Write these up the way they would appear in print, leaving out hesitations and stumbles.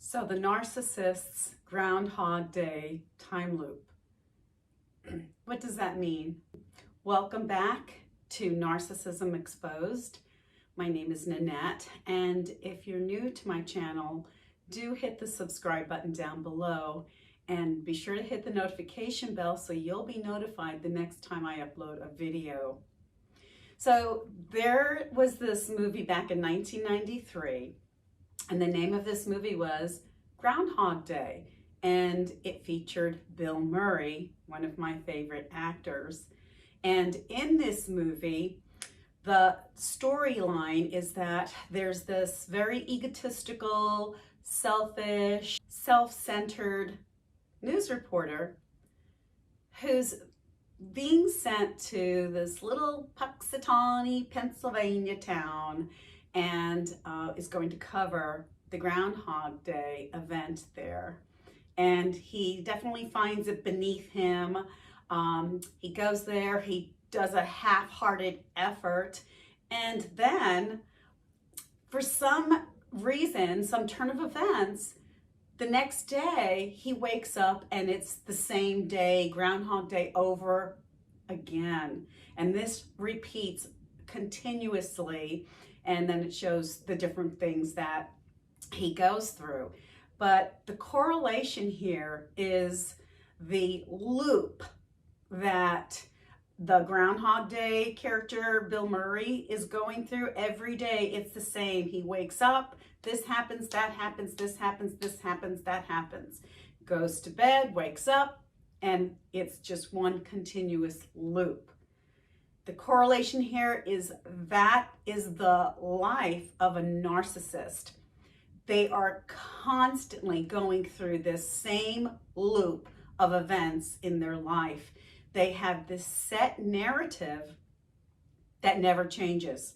So the Narcissist's Groundhog Day time loop. What does that mean? Welcome back to Narcissism Exposed. My name is Nanette, and if you're new to my channel, do hit the subscribe button down below and be sure to hit the notification bell so you'll be notified the next time I upload a video. So there was this movie back in 1993, and the name of this movie was Groundhog Day, and it featured Bill Murray, one of my favorite actors. And in this movie, the storyline is that there's this very egotistical, selfish, self-centered news reporter who's being sent to this little Puxatawny, Pennsylvania town and is going to cover the Groundhog Day event there. And he definitely finds it beneath him. He goes there, he does a half-hearted effort, and then for some reason, some turn of events, the next day he wakes up and it's the same day, Groundhog Day, over again. And this repeats continuously, and then it shows the different things that he goes through. But the correlation here is the loop that the Groundhog Day character, Bill Murray, is going through every day. It's the same. He wakes up, this happens, that happens, this happens, this happens, that happens. Goes to bed, wakes up, and it's just one continuous loop. The correlation here is that is the life of a narcissist. They are constantly going through this same loop of events in their life. They have this set narrative that never changes.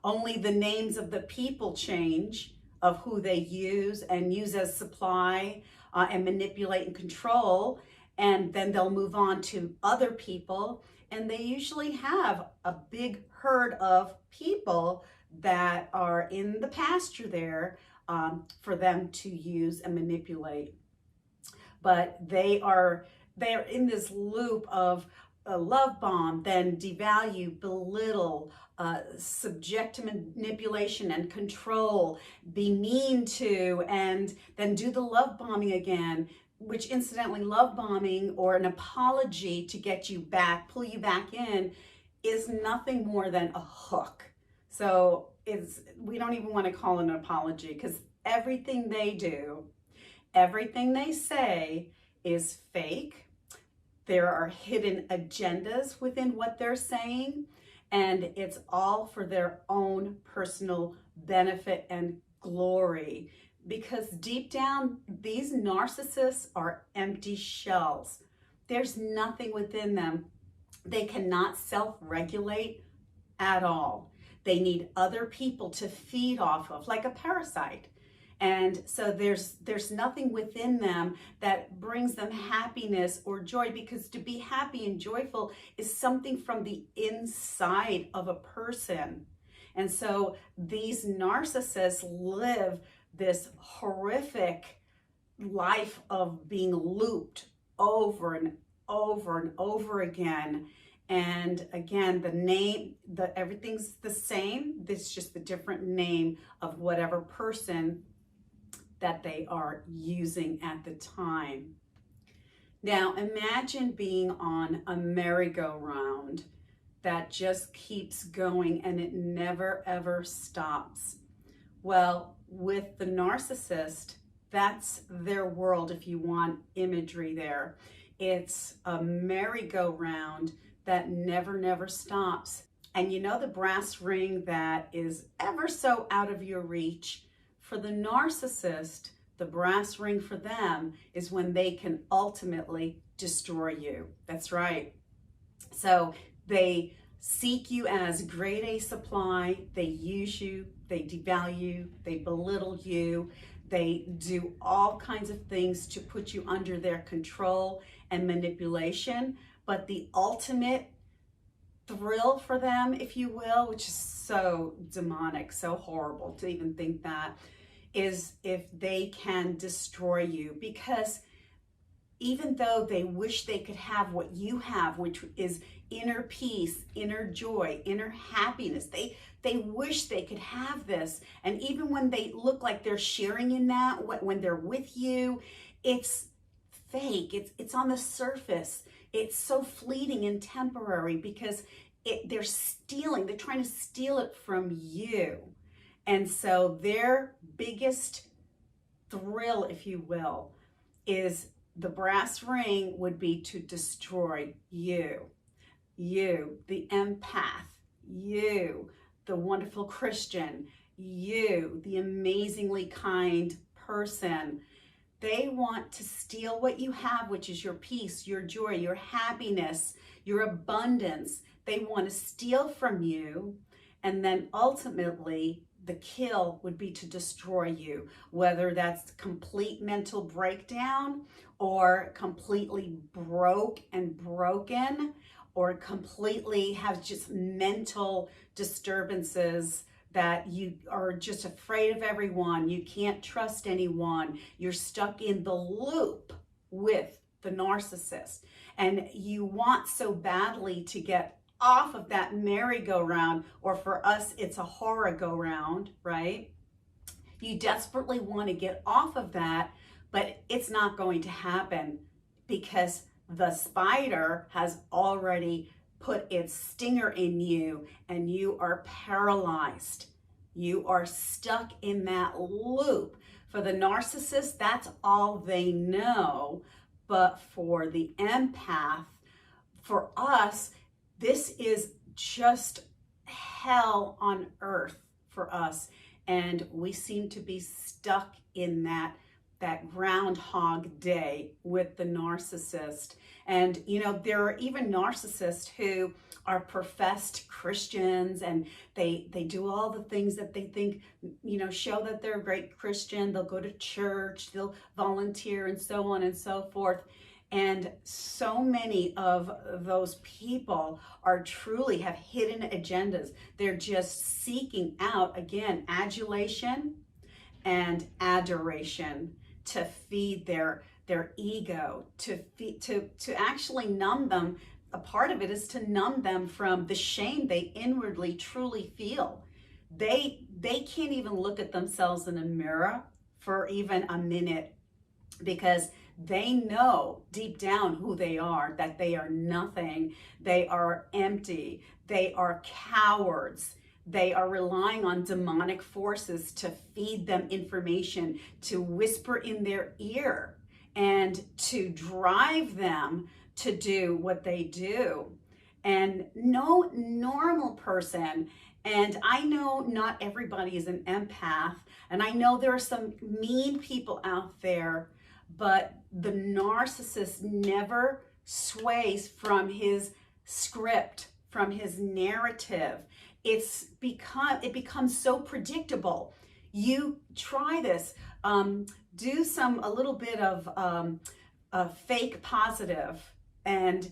Only the names of the people change, of who they use and use as supply and manipulate and control. And then they'll move on to other people. And they usually have a big herd of people that are in the pasture there for them to use and manipulate. But they're in this loop of love bomb, then devalue, belittle, subject to manipulation and control, be mean to, and then do the love bombing again, which incidentally, love bombing or an apology to get you back, pull you back in, is nothing more than a hook. So we don't even want to call it an apology, because everything they do, everything they say is fake. There are hidden agendas within what they're saying, and it's all for their own personal benefit and glory. Because deep down, these narcissists are empty shells. There's nothing within them. They cannot self-regulate at all. They need other people to feed off of, like a parasite. And so there's nothing within them that brings them happiness or joy, because to be happy and joyful is something from the inside of a person. And so these narcissists live this horrific life of being looped over and over and over again. And again, everything's the same. It's just the different name of whatever person that they are using at the time. Now, imagine being on a merry-go-round that just keeps going and it never ever stops. Well, with the narcissist, that's their world, if you want imagery there. It's a merry-go-round that never stops. And you know the brass ring that is ever so out of your reach? For the narcissist, the brass ring for them is when they can ultimately destroy you. That's right. So they seek you as grade A supply, they use you, they devalue, they belittle you, they do all kinds of things to put you under their control and manipulation. But the ultimate thrill for them, if you will, which is so demonic, so horrible to even think that, is if they can destroy you, because even though they wish they could have what you have, which is inner peace, inner joy, inner happiness, they wish they could have this. And even when they look like they're sharing in that, when they're with you, it's fake. It's on the surface. It's so fleeting and temporary, because they're trying to steal it from you. And so their biggest thrill, if you will, is the brass ring would be to destroy you. You, the empath, you, the wonderful Christian, you, the amazingly kind person. They want to steal what you have, which is your peace, your joy, your happiness, your abundance. They want to steal from you, and then ultimately the kill would be to destroy you, whether that's complete mental breakdown, or completely broken, or completely have just mental disturbances that you are just afraid of everyone, you can't trust anyone, you're stuck in the loop with the narcissist, and you want so badly to get off of that merry-go-round, or for us, it's a horror-go-round, right? You desperately want to get off of that, but it's not going to happen, because the spider has already put its stinger in you, and you are paralyzed. You are stuck in that loop. For the narcissist, that's all they know. But for the empath, for us, this is just hell on earth for us. And we seem to be stuck in that Groundhog Day with the narcissist. And, you know, there are even narcissists who are professed Christians, and they do all the things that they think, you know, show that they're a great Christian. They'll go to church, they'll volunteer, and so on and so forth. And so many of those people are truly have hidden agendas. They're just seeking out, again, adulation and adoration to feed their ego, to actually numb them. A part of it is to numb them from the shame they inwardly truly feel. They can't even look at themselves in a mirror for even a minute, because they know deep down who they are, that they are nothing. They are empty. They are cowards. They are relying on demonic forces to feed them information, to whisper in their ear, and to drive them to do what they do. And no normal person, and I know not everybody is an empath, and I know there are some mean people out there, but the narcissist never sways from his script, from his narrative. It becomes so predictable. You try this, do a little bit of a fake positive, and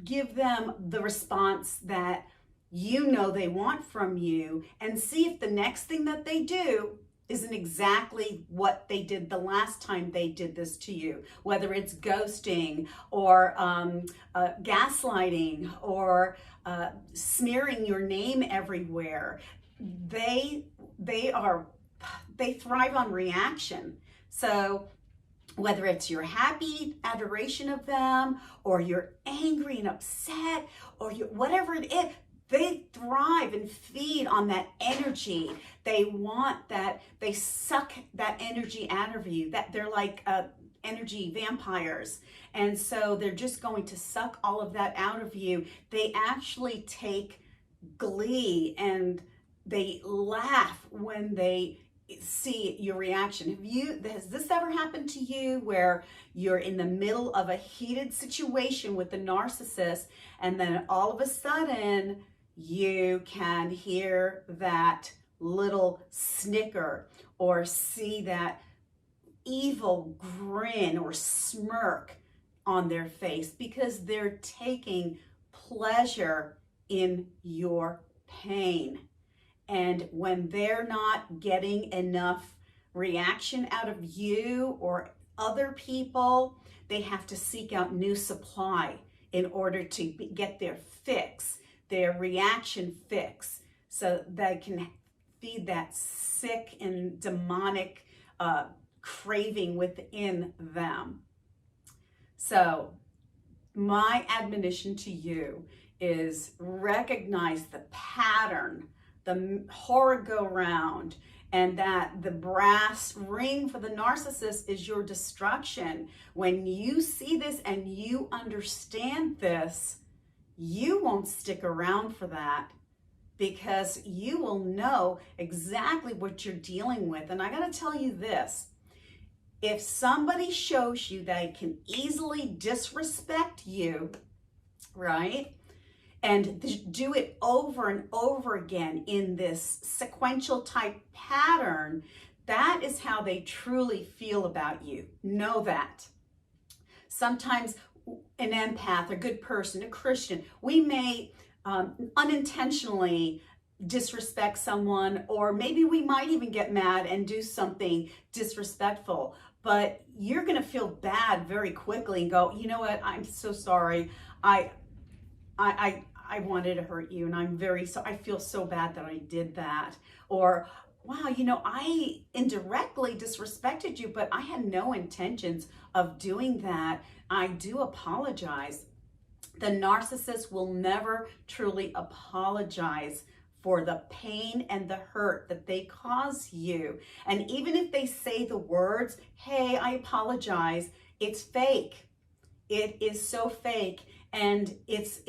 give them the response that you know they want from you, and see if the next thing that they do isn't exactly what they did the last time they did this to you, whether it's ghosting or gaslighting or smearing your name everywhere. They thrive on reaction. So whether it's your happy adoration of them, or you're angry and upset, or whatever it is, they thrive and feed on that energy. They want that. They suck that energy out of you. That they're like energy vampires. And so they're just going to suck all of that out of you. They actually take glee and they laugh when they see your reaction. Has this ever happened to you, where you're in the middle of a heated situation with the narcissist, and then all of a sudden you can hear that little snicker, or see that evil grin or smirk on their face, because they're taking pleasure in your pain. And when they're not getting enough reaction out of you or other people, they have to seek out new supply in order to get their fix, their reaction fix, so they can feed that sick and demonic craving within them. So my admonition to you is recognize the pattern, the horror go round, and that the brass ring for the narcissist is your destruction. When you see this and you understand this, you won't stick around for that, because you will know exactly what you're dealing with. And I gotta tell you this, if somebody shows you they can easily disrespect you, right, and do it over and over again in this sequential type pattern, that is how they truly feel about you. Know that. Sometimes an empath, a good person, a Christian, we may unintentionally disrespect someone, or maybe we might even get mad and do something disrespectful, but you're going to feel bad very quickly and go, you know what, I'm so sorry. I wanted to hurt you, and I feel so bad that I did that. Or, wow, you know, I indirectly disrespected you, but I had no intentions of doing that. I do apologize. The narcissist will never truly apologize for the pain and the hurt that they cause you. And even if they say the words, hey, I apologize, it's fake. It is so fake, and it's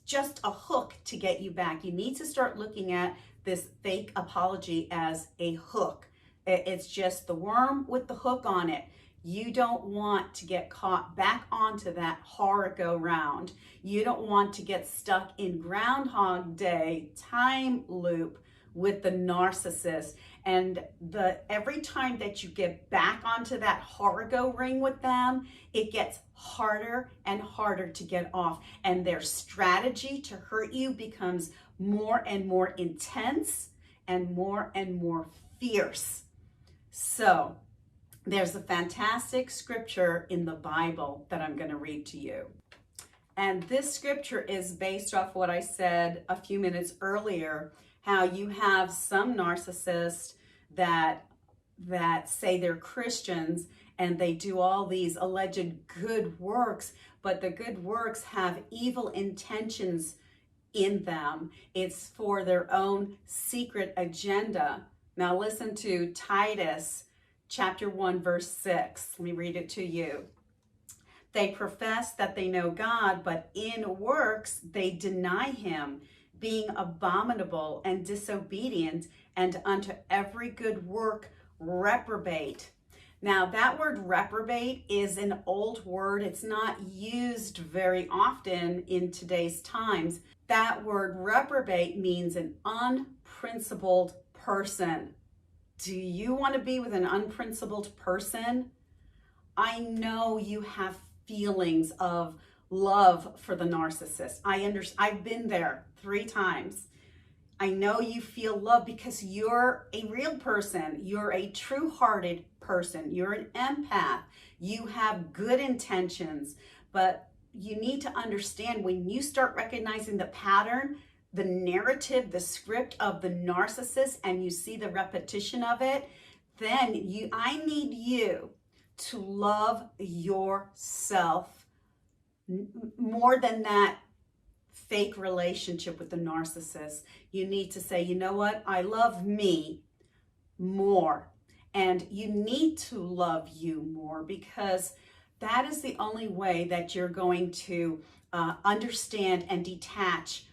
just a hook to get you back. You need to start looking at this fake apology as a hook. It's just the worm with the hook on it. You don't want to get caught back onto that horror go round. You don't want to get stuck in Groundhog Day time loop with the narcissist. And every time that you get back onto that horror go ring with them, it gets harder and harder to get off. And their strategy to hurt you becomes more and more intense and more fierce. So there's a fantastic scripture in the Bible that I'm going to read to you. And this scripture is based off what I said a few minutes earlier, how you have some narcissists that say they're Christians and they do all these alleged good works, but the good works have evil intentions in them. It's for their own secret agenda. Now listen to Titus chapter 1, verse 6. Let me read it to you. They profess that they know God, but in works they deny him, being abominable and disobedient, and unto every good work reprobate. Now that word reprobate is an old word. It's not used very often in today's times. That word reprobate means an unprincipled person. Do you want to be with an unprincipled person? I know you have feelings of love for the narcissist. I've been there 3 times. I know you feel love because you're a real person. You're a true-hearted person. You're an empath. You have good intentions, but you need to understand, when you start recognizing the pattern, the narrative, the script of the narcissist, and you see the repetition of it, then I need you to love yourself more than that fake relationship with the narcissist. You need to say, you know what? I love me more. And you need to love you more, because that is the only way that you're going to understand and detach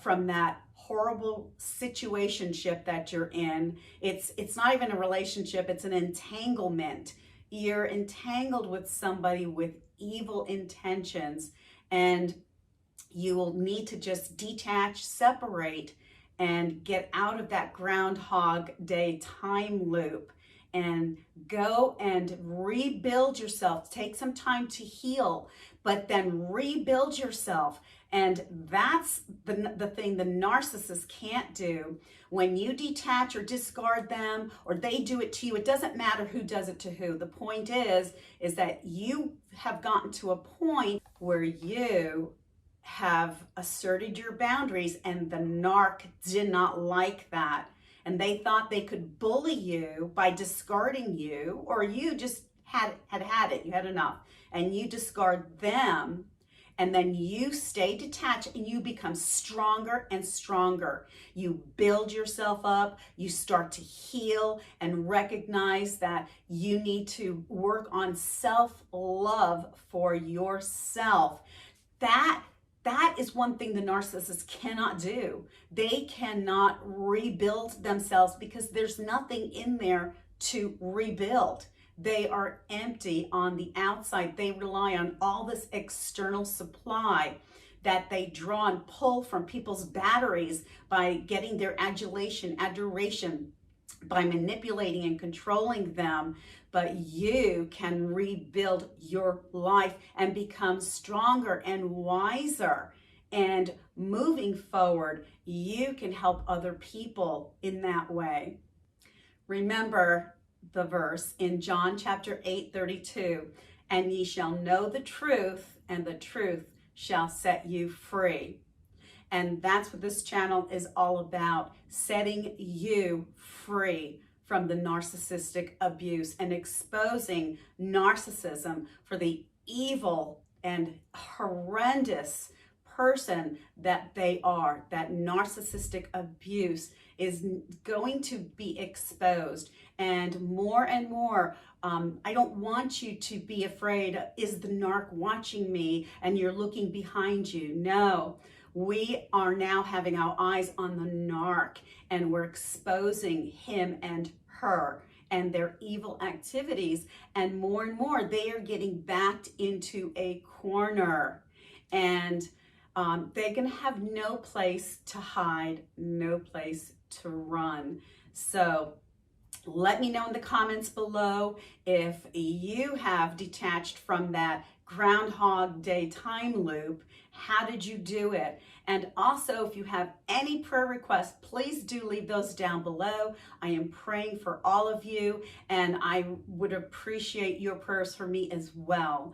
from that horrible situationship that you're in. It's not even a relationship, it's an entanglement. You're entangled with somebody with evil intentions, and you will need to just detach, separate, and get out of that Groundhog Day time loop and go and rebuild yourself. Take some time to heal, but then rebuild yourself. And that's the thing the narcissist can't do. When you detach or discard them, or they do it to you, it doesn't matter who does it to who. The point is that you have gotten to a point where you have asserted your boundaries, and the narc did not like that. And they thought they could bully you by discarding you, or you just had it, you had enough, and you discard them. And then you stay detached and you become stronger and stronger. You build yourself up, you start to heal and recognize that you need to work on self-love for yourself. That is one thing the narcissist cannot do. They cannot rebuild themselves because there's nothing in there to rebuild. They are empty on the outside. They rely on all this external supply that they draw and pull from people's batteries by getting their adulation, adoration, by manipulating and controlling them. But you can rebuild your life and become stronger and wiser. And moving forward, you can help other people in that way. Remember the verse in John chapter 8:32, and ye shall know the truth, and the truth shall set you free. And that's what this channel is all about, setting you free from the narcissistic abuse and exposing narcissism for the evil and horrendous person that they are. That narcissistic abuse is going to be exposed, and more, I don't want you to be afraid, is the narc watching me, and you're looking behind you. No, we are now having our eyes on the narc, and we're exposing him and her and their evil activities, and more they are getting backed into a corner, and they're going to have no place to hide, no place to run. So let me know in the comments below if you have detached from that Groundhog Day time loop. How did you do it? And also, if you have any prayer requests, please do leave those down below. I am praying for all of you, and I would appreciate your prayers for me as well.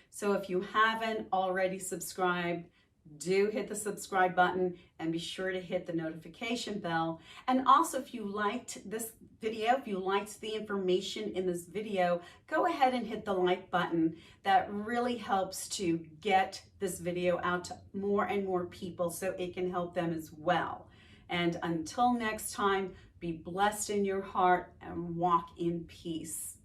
So if you haven't already subscribed, do hit the subscribe button and be sure to hit the notification bell. And also, if you liked this video, if you liked the information in this video, go ahead and hit the like button. That really helps to get this video out to more and more people so it can help them as well. And until next time, be blessed in your heart and walk in peace.